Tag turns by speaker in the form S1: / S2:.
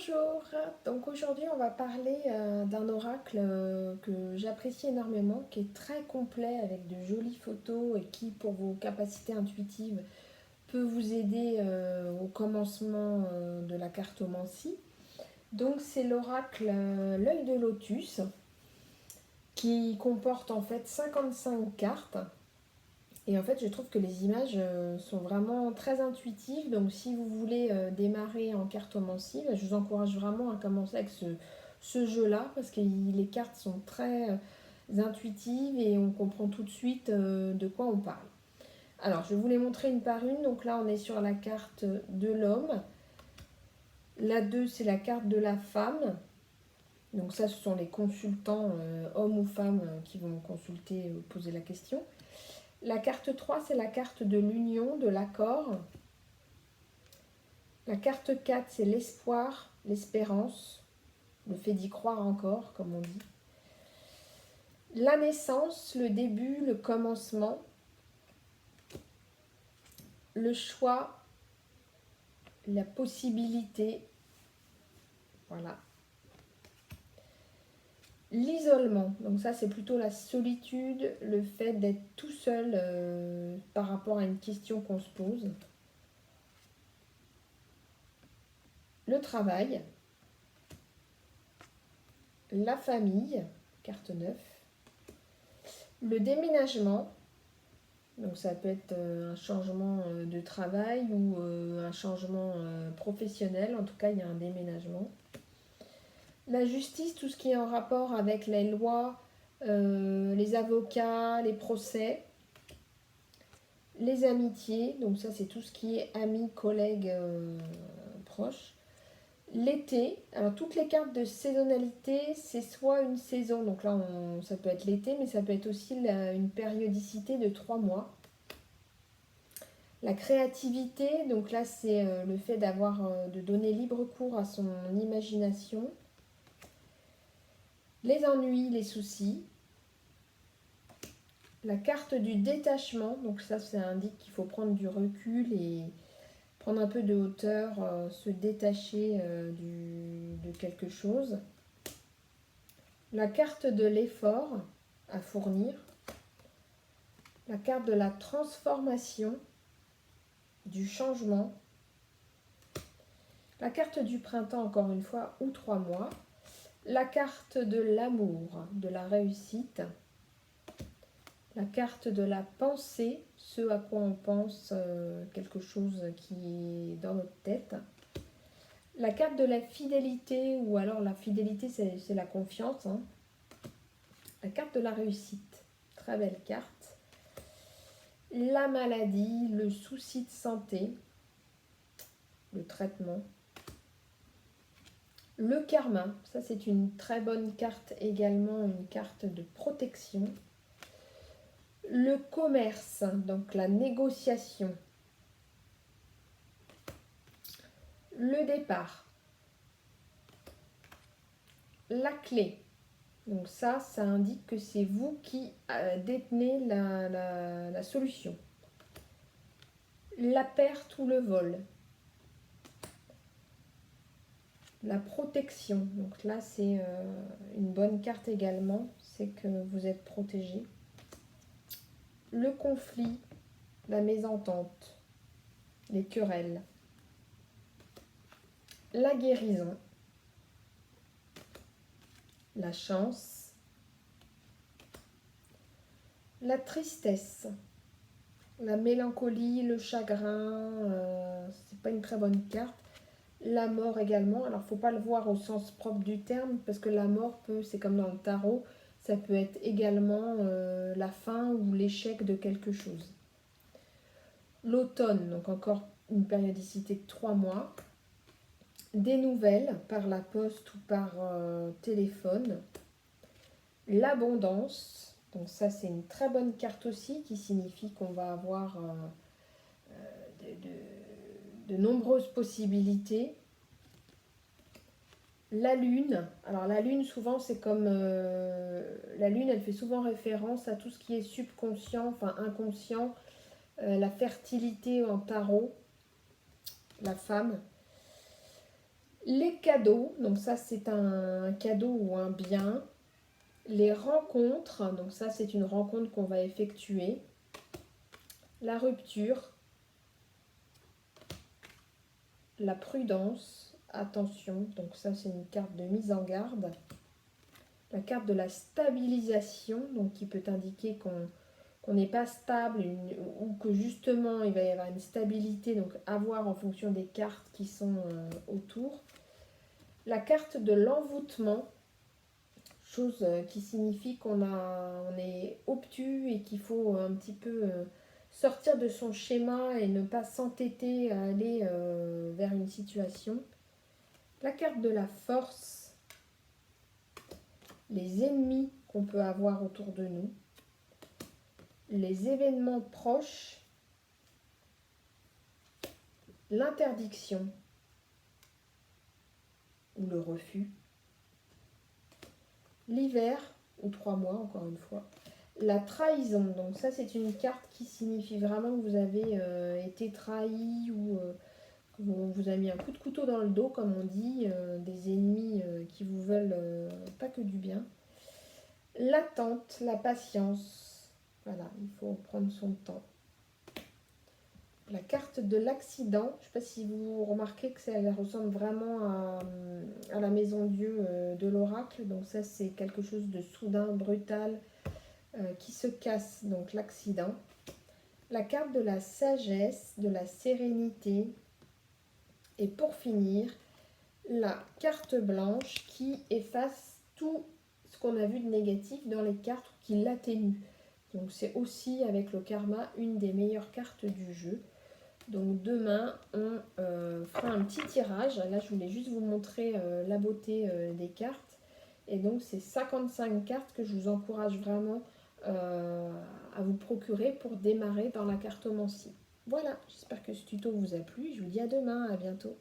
S1: Bonjour, donc aujourd'hui on va parler d'un oracle que j'apprécie énormément, qui est très complet avec de jolies photos et qui pour vos capacités intuitives peut vous aider au commencement de la cartomancie. Donc c'est l'oracle l'œil de lotus qui comporte en fait 55 cartes. Et en fait, je trouve que les images sont vraiment très intuitives. Donc, si vous voulez démarrer en cartomancie, je vous encourage vraiment à commencer avec ce jeu-là parce que les cartes sont très intuitives et on comprend tout de suite de quoi on parle. Alors, je vais vous les montrer une par une. Donc là, on est sur la carte de l'homme. La 2, c'est la carte de la femme. Donc ça, ce sont les consultants, hommes ou femmes, qui vont consulter, poser la question. La carte 3, c'est la carte de l'union, de l'accord. La carte 4, c'est l'espoir, l'espérance, le fait d'y croire encore, comme on dit. La naissance, le début, le commencement. Le choix, la possibilité. Voilà. L'isolement, donc ça c'est plutôt la solitude, le fait d'être tout seul par rapport à une question qu'on se pose. Le travail, la famille, carte 9. Le déménagement, donc ça peut être un changement de travail ou un changement professionnel, en tout cas il y a un déménagement. La justice, tout ce qui est en rapport avec les lois, les avocats, les procès. Les amitiés, donc ça c'est tout ce qui est amis, collègues, proches. L'été, alors toutes les cartes de saisonnalité, c'est soit une saison, donc là ça peut être l'été, mais ça peut être aussi une périodicité de 3 mois. La créativité, donc là c'est le fait de donner libre cours à son imagination. Les ennuis, les soucis. La carte du détachement, donc ça indique qu'il faut prendre du recul et prendre un peu de hauteur, se détacher de quelque chose. La carte de l'effort à fournir. La carte de la transformation, du changement. La carte du printemps, encore une fois, ou 3 mois. La carte de l'amour, de la réussite. La carte de la pensée, ce à quoi on pense, quelque chose qui est dans notre tête. La carte de la fidélité, ou alors la fidélité c'est la confiance. Hein. La carte de la réussite, très belle carte. La maladie, le souci de santé, le traitement. Le karma, ça c'est une très bonne carte également, une carte de protection. Le commerce, donc la négociation. Le départ. La clé. Donc ça indique que c'est vous qui détenez la solution. La perte ou le vol. La protection. Donc là, c'est une bonne carte également. C'est que vous êtes protégé. Le conflit, la mésentente, les querelles. La guérison. La chance. La tristesse. La mélancolie, le chagrin, c'est pas une très bonne carte. La mort également, alors faut pas le voir au sens propre du terme, parce que la mort c'est comme dans le tarot, ça peut être également la fin ou l'échec de quelque chose. L'automne, donc encore une périodicité de 3 mois. Des nouvelles par la poste ou par téléphone. L'abondance, donc ça c'est une très bonne carte aussi qui signifie qu'on va avoir de nombreuses possibilités. La lune, alors la lune souvent c'est comme la lune elle fait souvent référence à tout ce qui est subconscient, enfin inconscient, la fertilité en tarot, la femme. Les cadeaux, donc ça c'est un cadeau ou un bien. Les rencontres, donc ça c'est une rencontre qu'on va effectuer. La rupture, la prudence, attention, donc ça c'est une carte de mise en garde. La carte de la stabilisation, donc qui peut indiquer qu'on n'est pas stable ou que justement il va y avoir une stabilité, donc à voir en fonction des cartes qui sont autour. La carte de l'envoûtement, chose qui signifie on est obtus et qu'il faut un petit peu sortir de son schéma et ne pas s'entêter à aller vers une situation. La carte de la force, les ennemis qu'on peut avoir autour de nous, les événements proches, l'interdiction ou le refus, l'hiver ou 3 mois encore une fois, la trahison. Donc ça c'est une carte qui signifie vraiment que vous avez été trahi ou on vous a mis un coup de couteau dans le dos comme on dit, des ennemis qui vous veulent pas que du bien. L'attente, la patience, voilà, il faut prendre son temps. La carte de l'accident, je ne sais pas si vous remarquez que elle ressemble vraiment à la maison Dieu de l'oracle. Donc ça c'est quelque chose de soudain, brutal, qui se casse, donc l'accident. La carte de la sagesse, de la sérénité. Et pour finir, la carte blanche qui efface tout ce qu'on a vu de négatif dans les cartes ou qui l'atténue. Donc c'est aussi avec le karma une des meilleures cartes du jeu. Donc demain, on fera un petit tirage. Là, je voulais juste vous montrer la beauté des cartes. Et donc, c'est 55 cartes que je vous encourage vraiment à vous procurer pour démarrer dans la cartomancie. Voilà, j'espère que ce tuto vous a plu. Je vous dis à demain, à bientôt.